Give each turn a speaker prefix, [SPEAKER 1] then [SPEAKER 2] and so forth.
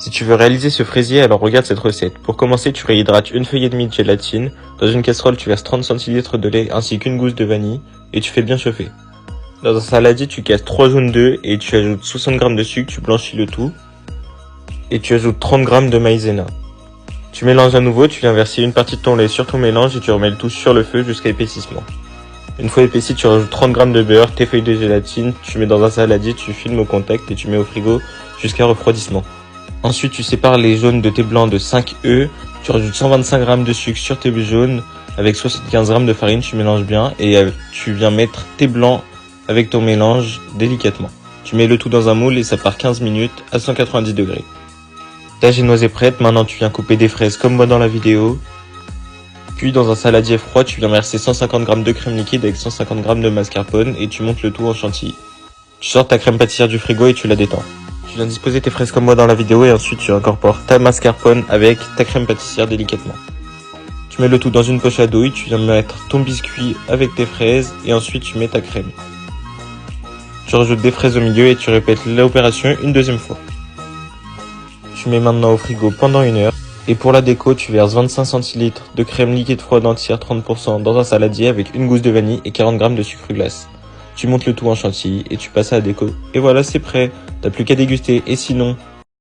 [SPEAKER 1] Si tu veux réaliser ce fraisier, alors regarde cette recette. Pour commencer, tu réhydrates une feuille et demie de gélatine. Dans une casserole, tu verses 30 centilitres de lait ainsi qu'une gousse de vanille et tu fais bien chauffer. Dans un saladier, tu casses 3 jaunes d'œufs et tu ajoutes 60 g de sucre, tu blanchis le tout et tu ajoutes 30 g de maïzena. Tu mélanges à nouveau, tu viens verser une partie de ton lait sur ton mélange et tu remets le tout sur le feu jusqu'à épaississement. Une fois épaissi, tu rajoutes 30 g de beurre, tes feuilles de gélatine, tu mets dans un saladier, tu filmes au contact et tu mets au frigo jusqu'à refroidissement. Ensuite, tu sépares les jaunes de tes blancs de 5 œufs, tu rajoutes 125 g de sucre sur tes jaunes avec 75 g de farine, tu mélanges bien et tu viens mettre tes blancs avec ton mélange délicatement. Tu mets le tout dans un moule et ça part 15 minutes à 190 degrés. Ta génoise est prête, maintenant tu viens couper des fraises comme moi dans la vidéo. Puis dans un saladier froid, tu viens verser 150 g de crème liquide avec 150 g de mascarpone et tu montes le tout en chantilly. Tu sors ta crème pâtissière du frigo et tu la détends. Tu viens disposer tes fraises comme moi dans la vidéo et ensuite tu incorpores ta mascarpone avec ta crème pâtissière délicatement. Tu mets le tout dans une poche à douille, tu viens mettre ton biscuit avec tes fraises et ensuite tu mets ta crème. Tu rajoutes des fraises au milieu et tu répètes l'opération une deuxième fois. Tu mets maintenant au frigo pendant 1 heure. Et pour la déco, tu verses 25 centilitres de crème liquide froide entière 30% dans un saladier avec une gousse de vanille et 40 g de sucre glace. Tu montes le tout en chantilly et tu passes à la déco. Et voilà, c'est prêt. T'as plus qu'à déguster. Et sinon,